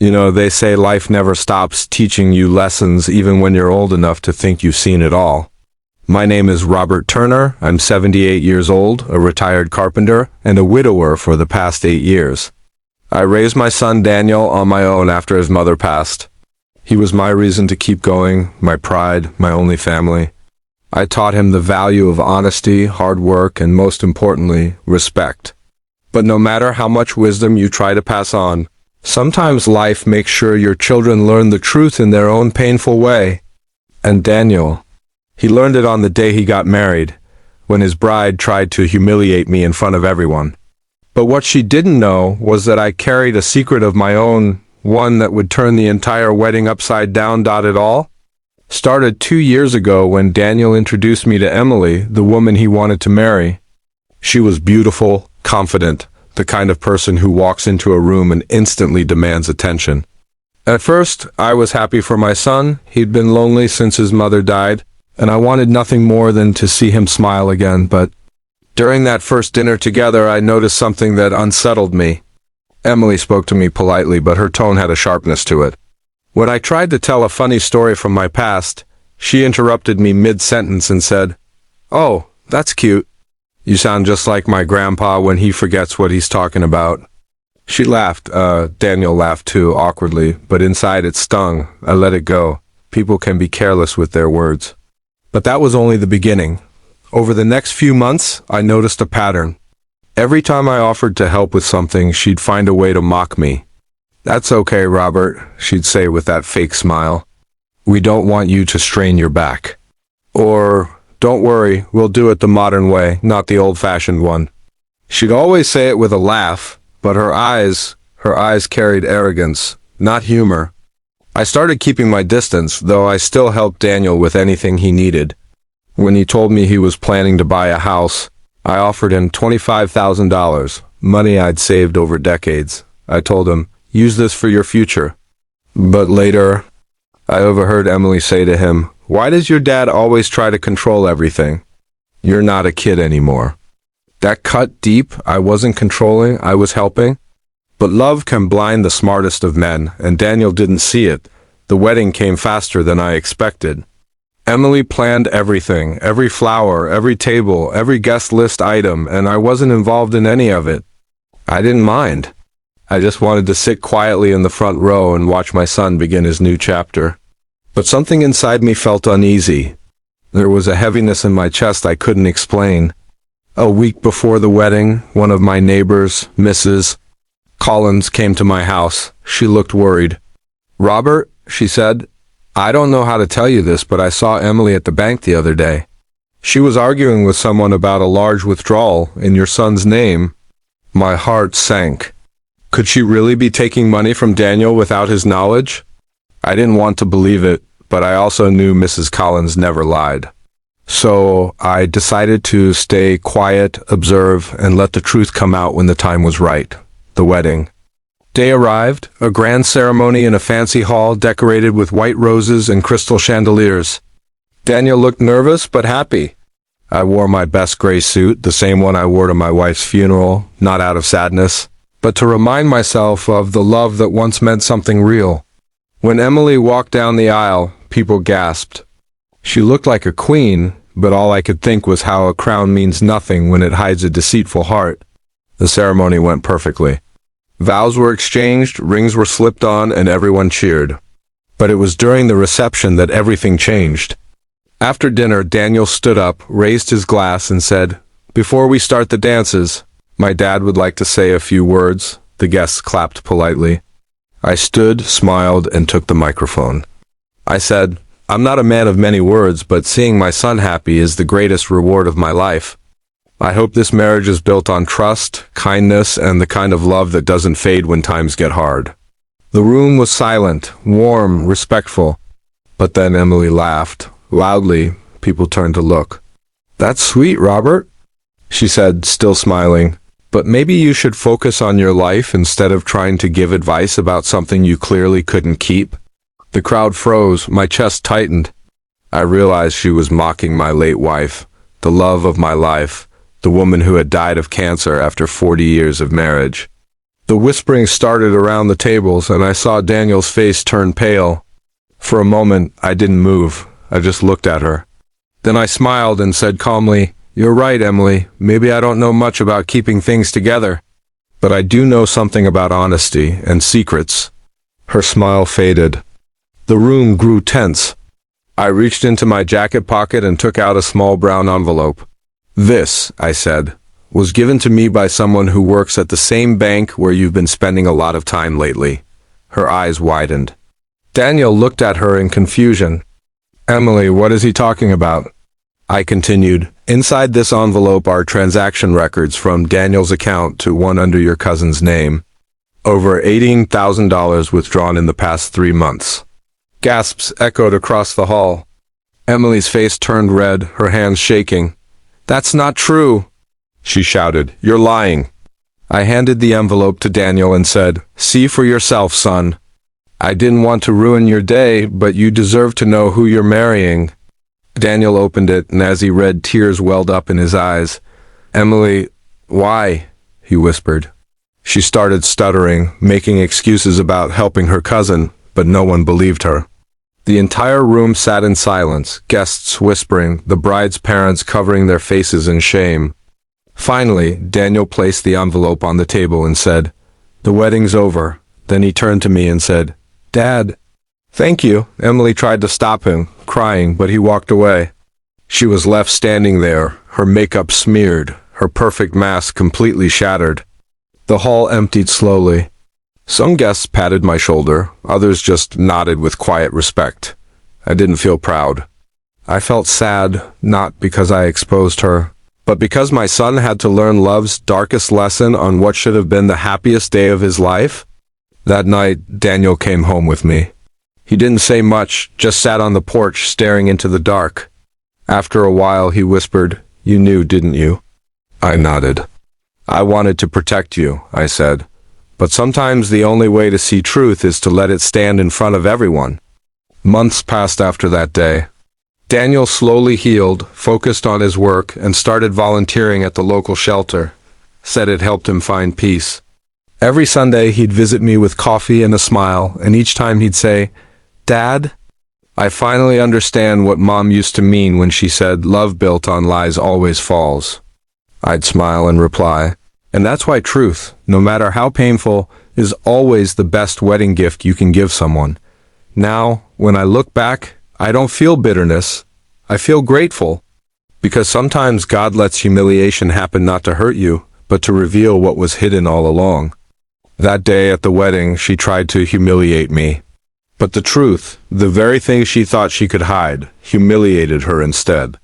They say life never stops teaching you lessons even when you're old enough to think you've seen it all. My name is Robert Turner. I'm 78 years old, a retired carpenter, and a widower for the past 8 years. I raised my son Daniel on my own after his mother passed. He was my reason to keep going, my pride, my only family. I taught him the value of honesty, hard work, and most importantly, respect. But no matter how much wisdom you try to pass on, sometimes life makes sure your children learn the truth in their own painful way. And Daniel, he learned it on the day he got married, when his bride tried to humiliate me in front of everyone. But what she didn't know was that I carried a secret of my own, one that would turn the entire wedding upside down. It all started 2 years ago when Daniel introduced me to Emily, the woman he wanted to marry. She was beautiful, confident, the kind of person who walks into a room and instantly demands attention. At first, I was happy for my son. He'd been lonely since his mother died, and I wanted nothing more than to see him smile again. But during that first dinner together, I noticed something that unsettled me. Emily spoke to me politely, but her tone had a sharpness to it. When I tried to tell a funny story from my past, she interrupted me mid-sentence and said, "Oh, that's cute. You sound just like my grandpa when he forgets what he's talking about." She laughed. Daniel laughed too, awkwardly, but inside it stung. I let it go. People can be careless with their words. But that was only the beginning. Over the next few months, I noticed a pattern. Every time I offered to help with something, she'd find a way to mock me. "That's okay, Robert," she'd say with that fake smile. "We don't want you to strain your back." Or, "Don't worry, we'll do it the modern way, not the old-fashioned one." She'd always say it with a laugh, but her eyes carried arrogance, not humor. I started keeping my distance, though I still helped Daniel with anything he needed. When he told me he was planning to buy a house, I offered him $25,000, money I'd saved over decades. I told him, "Use this for your future." But later, I overheard Emily say to him, "Why does your dad always try to control everything? You're not a kid anymore." That cut deep. I wasn't controlling, I was helping. But love can blind the smartest of men, and Daniel didn't see it. The wedding came faster than I expected. Emily planned everything, every flower, every table, every guest list item, and I wasn't involved in any of it. I didn't mind. I just wanted to sit quietly in the front row and watch my son begin his new chapter. But something inside me felt uneasy. There was a heaviness in my chest I couldn't explain. A week before the wedding, one of my neighbors, Mrs. Collins, came to my house. She looked worried. "Robert," she said, "I don't know how to tell you this, but I saw Emily at the bank the other day. She was arguing with someone about a large withdrawal in your son's name." My heart sank. Could she really be taking money from Daniel without his knowledge? I didn't want to believe it, but I also knew Mrs. Collins never lied. So I decided to stay quiet, observe, and let the truth come out when the time was right. The wedding day arrived, a grand ceremony in a fancy hall decorated with white roses and crystal chandeliers. Daniel looked nervous but happy. I wore my best gray suit, the same one I wore to my wife's funeral, not out of sadness, but to remind myself of the love that once meant something real. When Emily walked down the aisle, people gasped. She looked like a queen, but all I could think was how a crown means nothing when it hides a deceitful heart. The ceremony went perfectly. Vows were exchanged, rings were slipped on, and everyone cheered. But it was during the reception that everything changed. After dinner, Daniel stood up, raised his glass, and said, "Before we start the dances, my dad would like to say a few words." The guests clapped politely. I stood, smiled, and took the microphone. I said, "I'm not a man of many words, but seeing my son happy is the greatest reward of my life. I hope this marriage is built on trust, kindness, and the kind of love that doesn't fade when times get hard." The room was silent, warm, respectful. But then Emily laughed. Loudly, people turned to look. "That's sweet, Robert," she said, still smiling. "But maybe you should focus on your life instead of trying to give advice about something you clearly couldn't keep." The crowd froze, my chest tightened. I realized she was mocking my late wife, the love of my life, the woman who had died of cancer after 40 years of marriage. The whispering started around the tables, and I saw Daniel's face turn pale. For a moment, I didn't move. I just looked at her. Then I smiled and said calmly, "You're right, Emily. Maybe I don't know much about keeping things together, but I do know something about honesty and secrets." Her smile faded. The room grew tense. I reached into my jacket pocket and took out a small brown envelope. "This," I said, "was given to me by someone who works at the same bank where you've been spending a lot of time lately." Her eyes widened. Daniel looked at her in confusion. "Emily, what is he talking about?" I continued, "Inside this envelope are transaction records from Daniel's account to one under your cousin's name. Over $18,000 withdrawn in the past 3 months." Gasps echoed across the hall. Emily's face turned red, her hands shaking. "That's not true," she shouted. "You're lying." I handed the envelope to Daniel and said, "See for yourself, son. I didn't want to ruin your day, but you deserve to know who you're marrying." Daniel opened it, and as he read, tears welled up in his eyes. "Emily, why?" he whispered. She started stuttering, making excuses about helping her cousin, but no one believed her. The entire room sat in silence, guests whispering, the bride's parents covering their faces in shame. Finally, Daniel placed the envelope on the table and said, "The wedding's over." Then he turned to me and said, "Dad." "Thank you." Emily tried to stop him, crying, but he walked away. She was left standing there, her makeup smeared, her perfect mask completely shattered. The hall emptied slowly. Some guests patted my shoulder, others just nodded with quiet respect. I didn't feel proud. I felt sad, not because I exposed her, but because my son had to learn love's darkest lesson on what should have been the happiest day of his life. That night, Daniel came home with me. He didn't say much, just sat on the porch staring into the dark. After a while, he whispered, "You knew, didn't you?" I nodded. "I wanted to protect you," I said. "But sometimes the only way to see truth is to let it stand in front of everyone." Months passed after that day. Daniel slowly healed, focused on his work, and started volunteering at the local shelter. Said it helped him find peace. Every Sunday he'd visit me with coffee and a smile, and each time he'd say, "Dad, I finally understand what Mom used to mean when she said love built on lies always falls." I'd smile and reply, "And that's why truth, no matter how painful, is always the best wedding gift you can give someone." Now, when I look back, I don't feel bitterness. I feel grateful. Because sometimes God lets humiliation happen not to hurt you, but to reveal what was hidden all along. That day at the wedding, she tried to humiliate me. But the truth, the very thing she thought she could hide, humiliated her instead.